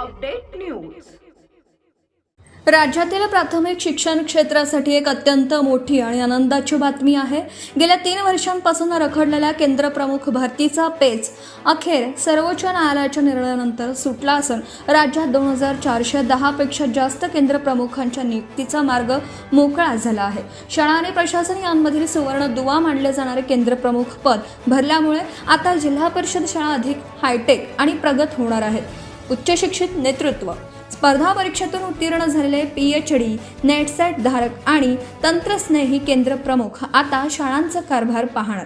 Update news. राज्यातील प्राथमिक शिक्षण क्षेत्रासाठी एक अत्यंत मोठी आणि आनंदाची बातमी आहे। गेल्या 3 वर्षांपासून रखडलेल्या केंद्रप्रमुख भरतीचा पेच अखेर सर्वोच्च न्यायालयाच्या निर्णयानंतर सुटला असून राज्यात 2410 पेक्षा जास्त केंद्रप्रमुखांच्या नियुक्तीचा मार्ग मोकळा झाला आहे। शाळा आणि प्रशासन यांमधील सुवर्ण दुवा मानले जाणारे केंद्रप्रमुख पद भरल्यामुळे आता जिल्हा परिषद शाळा अधिक हायटेक आणि प्रगत होणार आहेत। उच्च शिक्षित नेतृत्व, स्पर्धा परीक्षेतून उत्तीर्ण झालेले PhD, नेटसेट धारक आणि तंत्रस्नेही केंद्रप्रमुख आता शाळांचा कारभार पाहणार।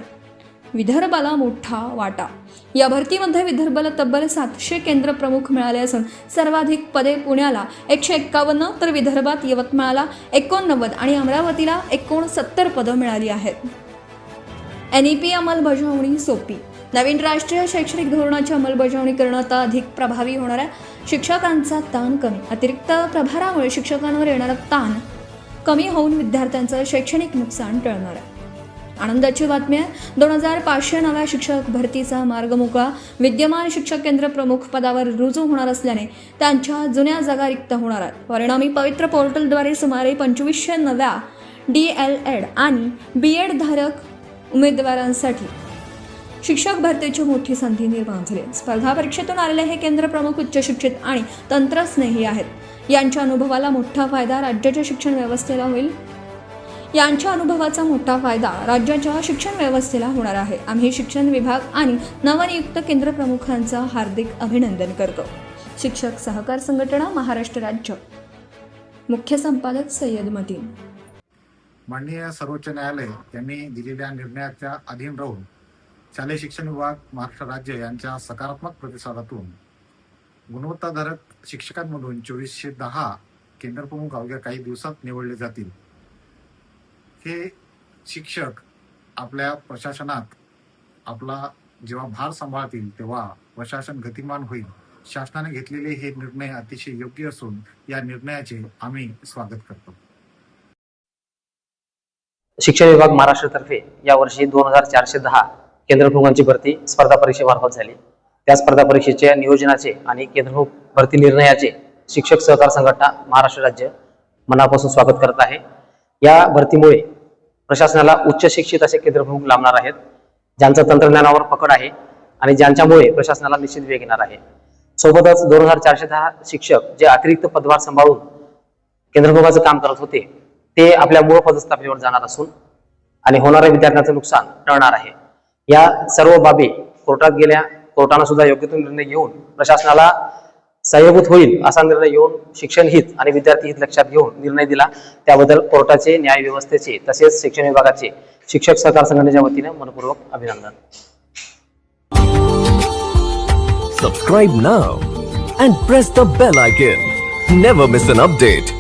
विदर्भाला मोठा वाटा। या भरतीमध्ये विदर्भाला तब्बल 700 केंद्रप्रमुख मिळाले असून सर्वाधिक पदे पुण्याला 151 तर विदर्भात यवतमाळला 89 आणि अमरावतीला 69 पदं मिळाली आहेत। NEP अंमलबजावणी सोपी। नवीन राष्ट्रीय शैक्षणिक धोरणाची अंमलबजावणी करणं आता अधिक प्रभावी होणार आहे। शिक्षकांचा ताण कमी। अतिरिक्त प्रभारामुळे शिक्षकांवर येणारा ताण कमी होऊन विद्यार्थ्यांचं शैक्षणिक नुकसान टळणार आहे। आनंदाची बातमी आहे, 2500 नव्या शिक्षक भरतीचा मार्ग मोकळा। विद्यमान शिक्षक केंद्र प्रमुख पदावर रुजू होणार असल्याने त्यांच्या जुन्या जागा रिक्त होणार आहेत। परिणामी पवित्र पोर्टलद्वारे सुमारे 2500 नव्या DLED आणि BEd धारक उमेदवारांसाठी शिक्षक भरतीची मोठी संधी निर्माण झाली। स्पर्धा परीक्षेतून आलेले हे केंद्र प्रमुख उच्च शिक्षित आणि तंत्रस्नेही आहेत। यांच्या अनुभवाला मोठा फायदा राज्याच्या शिक्षण व्यवस्थेला होईल। यांच्या अनुभवाचा मोठा फायदा राज्याच्या शिक्षण व्यवस्थेला होणार आहे। आम्ही शिक्षण विभाग आणि नवनियुक्त केंद्र प्रमुखांचा हार्दिक अभिनंदन करतो। शिक्षक सहकार संघटना महाराष्ट्र राज्य, मुख्य संपादक सय्यद मतीन। माननीय सर्वोच्च न्यायालय यांनी दिलेल्या निर्णयाच्या अधीन राहून शालेय शिक्षण विभाग महाराष्ट्र राज्य यांच्या सकारात्मक प्रतिसादातून गुणवत्ताधारक शिक्षकांमधून 2410 केंद्रप्रमुख अवघ्या काही दिवसात निवडले जातील। हे शिक्षक आपल्या प्रशासनात आपला जेव्हा भार सांभाळतील तेव्हा प्रशासन गतिमान होईल। शासनाने घेतलेले हे निर्णय अतिशय योग्य असून या निर्णयाचे आम्ही स्वागत करतो। शिक्षण विभाग महाराष्ट्रातर्फे यावर्षी 2410 केंद्रप्रमुखांची भरती स्पर्धा परीक्षेमार्फत झाली। त्या स्पर्धा परीक्षेच्या नियोजनाचे आणि केंद्रप्रमुख भरती निर्णयाचे शिक्षक सहकार संघटना महाराष्ट्र राज्य मनापासून स्वागत करत आहे। या भरतीमुळे प्रशासनाला उच्च शिक्षित असे केंद्रप्रमुख लाभणार आहेत, ज्यांचं तंत्रज्ञानावर पकड आहे आणि ज्यांच्यामुळे प्रशासनाला निश्चित वेग येणार आहे। सोबतच 2410 शिक्षक जे अतिरिक्त पदभार सांभाळून केंद्रप्रमुखाचं काम करत होते ते आपल्या मूळ पदस्थापनेवर जाणार असून आणि होणाऱ्या विद्यार्थ्यांचं नुकसान टळणार आहे। या सर्व बाबी कोर्टानं सुद्धा योग्य तो निर्णय घेऊन प्रशासनाला सहाय्यभूत होईल असा निर्णय घेऊन शिक्षण हित आणि विद्यार्थी हित लक्षात घेऊन निर्णय दिला। त्याबद्दल कोर्टाचे, न्याय व्यवस्थेचे तसेच शिक्षण विभागाचे शिक्षक सहकार संघटनेच्या वतीने मनपूर्वक अभिनंदन। Subscribe now and press the bell icon. Never miss an update.